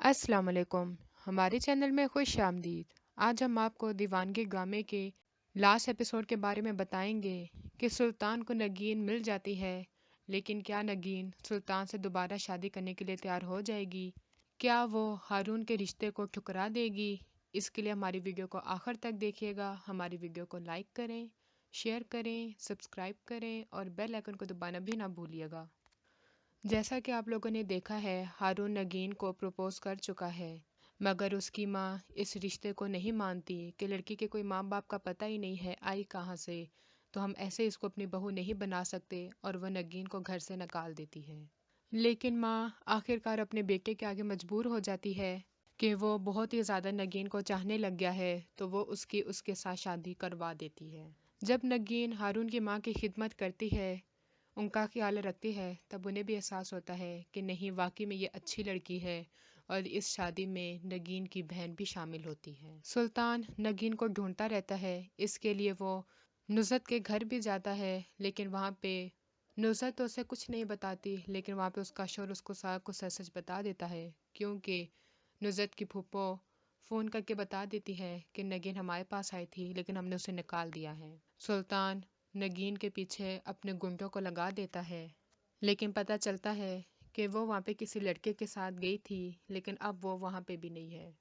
अस्सलाम वालेकुम। हमारे चैनल में खुश आमदीद। आज हम आपको दीवानगी ड्रामे के लास्ट एपिसोड के बारे में बताएंगे कि सुल्तान को नगीन मिल जाती है, लेकिन क्या नगीन सुल्तान से दोबारा शादी करने के लिए तैयार हो जाएगी? क्या वो हारून के रिश्ते को ठुकरा देगी? इसके लिए हमारी वीडियो को आखिर तक देखिएगा। हमारी वीडियो को लाइक करें, शेयर करें, सब्सक्राइब करें और बेल आइकन को दबाना भी ना भूलिएगा। जैसा कि आप लोगों ने देखा है, हारून नगीन को प्रपोज कर चुका है, मगर उसकी माँ इस रिश्ते को नहीं मानती कि लड़की के कोई माँ बाप का पता ही नहीं है आई कहाँ से, तो हम ऐसे इसको अपनी बहू नहीं बना सकते, और वह नगीन को घर से निकाल देती है। लेकिन माँ आखिरकार अपने बेटे के आगे मजबूर हो जाती है कि वो बहुत ही ज़्यादा नगीन को चाहने लग गया है, तो वो उसके साथ शादी करवा देती है। जब नगीन हारून की माँ की खिदमत करती है, उनका ख्याल रखती है, तब उन्हें भी एहसास होता है कि नहीं, वाकई में ये अच्छी लड़की है, और इस शादी में नगीन की बहन भी शामिल होती है। सुल्तान नगीन को ढूंढता रहता है, इसके लिए वो नुसरत के घर भी जाता है, लेकिन वहाँ पे नुसरत तो उसे कुछ नहीं बताती, लेकिन वहाँ पे उसका शोहर उसको सारा कुछ सच सच बता देता है, क्योंकि नुसरत की फूफो फ़ोन करके बता देती है कि नगीन हमारे पास आई थी, लेकिन हमने उसे निकाल दिया है। सुल्तान नगीन के पीछे अपने गुंडों को लगा देता है, लेकिन पता चलता है कि वो वहाँ पे किसी लड़के के साथ गई थी, लेकिन अब वो वहाँ पे भी नहीं है।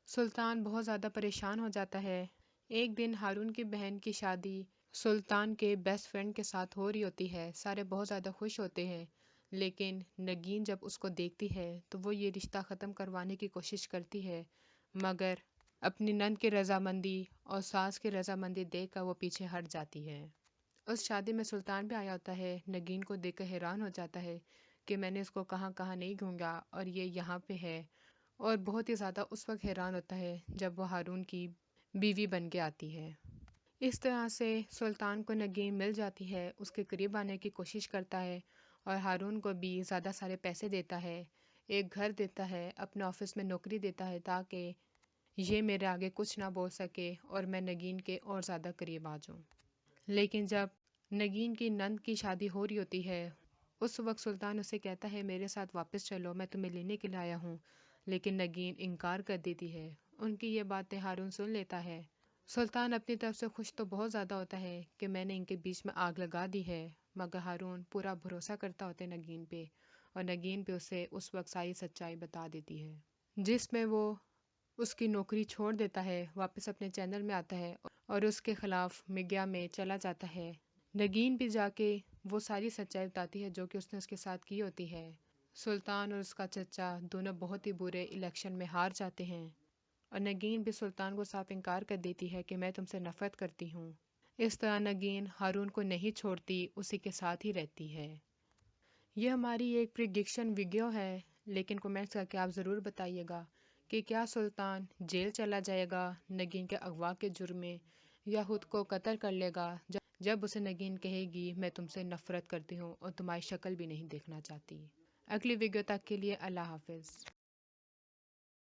सुल्तान बहुत ज़्यादा परेशान हो जाता है। एक दिन हारून की बहन की शादी सुल्तान के बेस्ट फ्रेंड के साथ हो रही होती है। सारे बहुत ज़्यादा खुश होते हैं, लेकिन नगीन जब उसको देखती है तो वो ये रिश्ता ख़त्म करवाने की कोशिश करती है, मगर अपनी नंद की रजामंदी और सास की रजामंदी देखकर वो पीछे हट जाती है। उस शादी में सुल्तान भी आया होता है। नगीन को देखकर हैरान हो जाता है कि मैंने इसको कहाँ कहाँ नहीं ढूंढा और ये यहाँ पे है, और बहुत ही ज़्यादा उस वक्त हैरान होता है जब वो हारून की बीवी बन के आती है। इस तरह से सुल्तान को नगीन मिल जाती है, उसके करीब आने की कोशिश करता है, और हारून को भी ज़्यादा सारे पैसे देता है, एक घर देता है, अपने ऑफिस में नौकरी देता है, ताकि ये मेरे आगे कुछ ना बोल सके और मैं नगीन के और ज़्यादा करीब आ जाऊँ। लेकिन जब नगीन की नंद की शादी हो रही होती है, उस वक्त सुल्तान उसे कहता है मेरे साथ वापस चलो, मैं तुम्हें लेने के लिए आया हूँ, लेकिन नगीन इनकार कर देती है। उनकी ये बातें हारून सुन लेता है। सुल्तान अपनी तरफ से खुश तो बहुत ज़्यादा होता है कि मैंने इनके बीच में आग लगा दी है, मगर हारून पूरा भरोसा करता होता है नगीन पे, और नगीन पे उसे उस वक्त सारी सच्चाई बता देती है, जिसमें वो उसकी नौकरी छोड़ देता है, वापस अपने चैनल में आता है और उसके खिलाफ मीडिया में चला जाता है। नगीन भी जाके वो सारी सच्चाई बताती है जो कि उसने उसके साथ की होती है। सुल्तान और उसका चचा दोनों बहुत ही बुरे इलेक्शन में हार जाते हैं, और नगीन भी सुल्तान को साफ इनकार कर देती है कि मैं तुमसे नफरत करती हूँ। इस तरह नगीन हारून को नहीं छोड़ती, उसी के साथ ही रहती है। ये हमारी एक प्रिडिक्शन वीडियो है, लेकिन कमेंट्स करके आप ज़रूर बताइएगा कि क्या सुल्तान जेल चला जाएगा नगीन के अगवा के जुर्म में, या खुद को कत्ल कर लेगा जब उसे नगीन कहेगी मैं तुमसे नफ़रत करती हूँ और तुम्हारी शक्ल भी नहीं देखना चाहती। अगली वीडियो तक के लिए अल्लाह हाफिज़।